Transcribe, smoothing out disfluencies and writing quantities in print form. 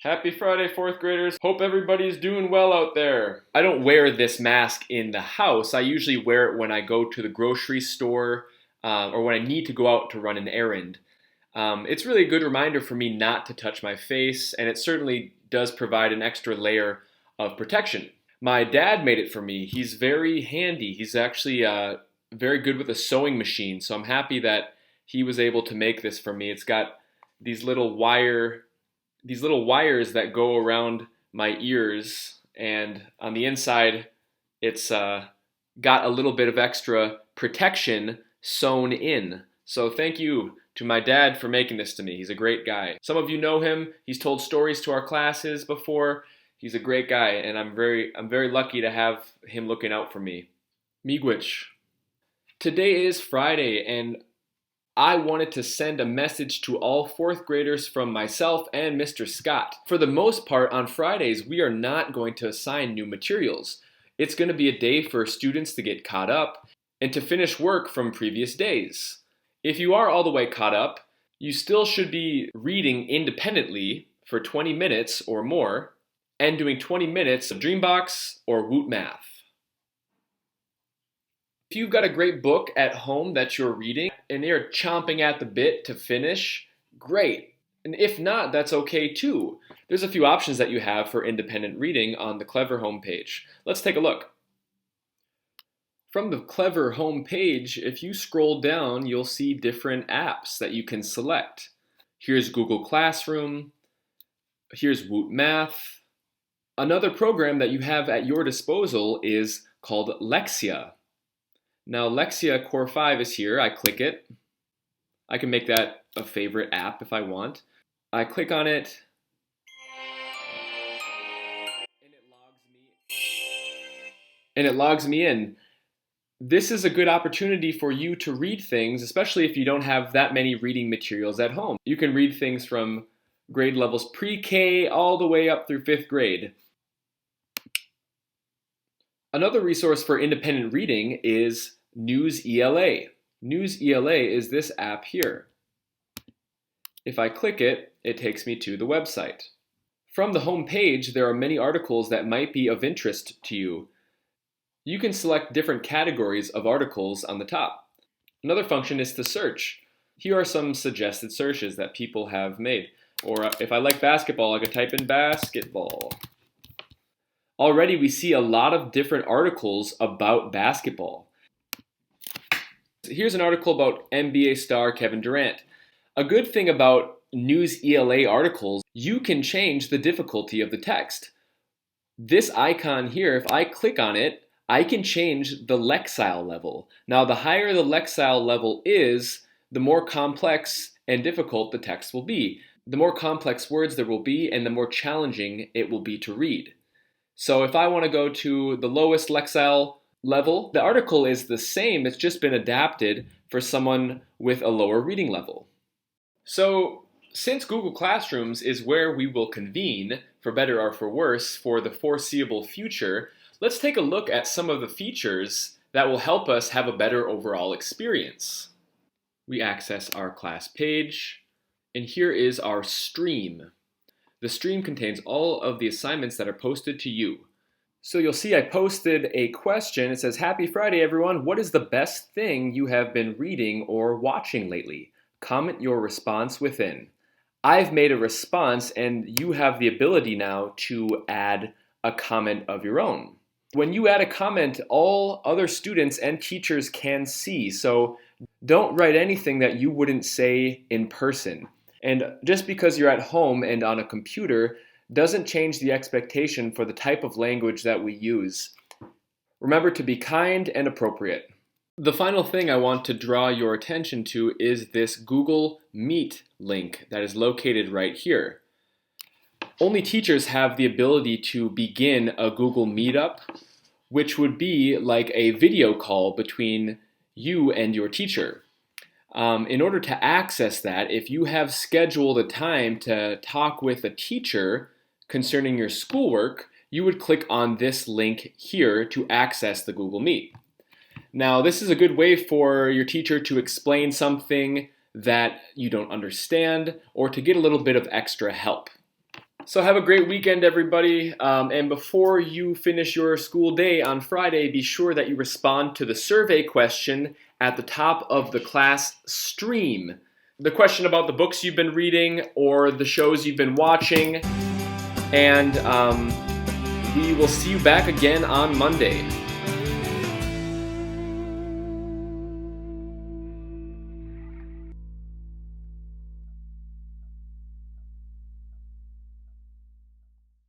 Happy Friday, fourth graders. Hope everybody's doing well out there. I don't wear this mask in the house. I usually wear it when I go to the grocery store or when I need to go out to run an errand. It's really a good reminder for me not to touch my face, and it certainly does provide an extra layer of protection. My dad made it for me. He's very handy. He's actually very good with a sewing machine, so I'm happy that he was able to make this for me. It's got these little wires that go around my ears, and on the inside, it's got a little bit of extra protection sewn in. So thank you to my dad for making this to me. He's a great guy. Some of you know him. He's told stories to our classes before. He's a great guy, and I'm very lucky to have him looking out for me. Miigwech. Today is Friday, and I wanted to send a message to all fourth graders from myself and Mr. Scott. For the most part, on Fridays, we are not going to assign new materials. It's going to be a day for students to get caught up and to finish work from previous days. If you are all the way caught up, you still should be reading independently for 20 minutes or more and doing 20 minutes of Dreambox or Woot Math. If you've got a great book at home that you're reading and you're chomping at the bit to finish, great. And if not, that's okay too. There's a few options that you have for independent reading on the Clever homepage. Let's take a look. From the Clever homepage, if you scroll down, you'll see different apps that you can select. Here's Google Classroom. Here's Woot Math. Another program that you have at your disposal is called Lexia. Now Lexia Core 5 is here. I click it. I can make that a favorite app if I want. I click on it, and it logs me in. This is a good opportunity for you to read things, especially if you don't have that many reading materials at home. You can read things from grade levels pre-K all the way up through 5th grade. Another resource for independent reading is News ELA. News ELA is this app here. If I click it, it takes me to the website. From the home page, there are many articles that might be of interest to you. You can select different categories of articles on the top. Another function is to search. Here are some suggested searches that people have made. Or if I like basketball, I could type in basketball. Already we see a lot of different articles about basketball. Here's an article about NBA star Kevin Durant. A good thing about News ELA articles, you can change the difficulty of the text. This icon here, if I click on it, I can change the Lexile level. Now, the higher the Lexile level is, the more complex and difficult the text will be. The more complex words there will be, and the more challenging it will be to read. So if I want to go to the lowest Lexile level, the article is the same, it's just been adapted for someone with a lower reading level. So since Google Classrooms is where we will convene, for better or for worse, for the foreseeable future, let's take a look at some of the features that will help us have a better overall experience. We access our class page, and here is our stream. The stream contains all of the assignments that are posted to you. So you'll see I posted a question. It says, "Happy Friday, everyone. What is the best thing you have been reading or watching lately? Comment your response within." I've made a response, and you have the ability now to add a comment of your own. When you add a comment, all other students and teachers can see. So don't write anything that you wouldn't say in person. And just because you're at home and on a computer doesn't change the expectation for the type of language that we use. Remember to be kind and appropriate. The final thing I want to draw your attention to is this Google Meet link that is located right here. Only teachers have the ability to begin a Google Meetup, which would be like a video call between you and your teacher. In order to access that, if you have scheduled a time to talk with a teacher concerning your schoolwork, you would click on this link here to access the Google Meet. Now, this is a good way for your teacher to explain something that you don't understand or to get a little bit of extra help. So have a great weekend, everybody. And before you finish your school day on Friday, be sure that you respond to the survey question at the top of the class stream. The question about the books you've been reading or the shows you've been watching. And we will see you back again on Monday.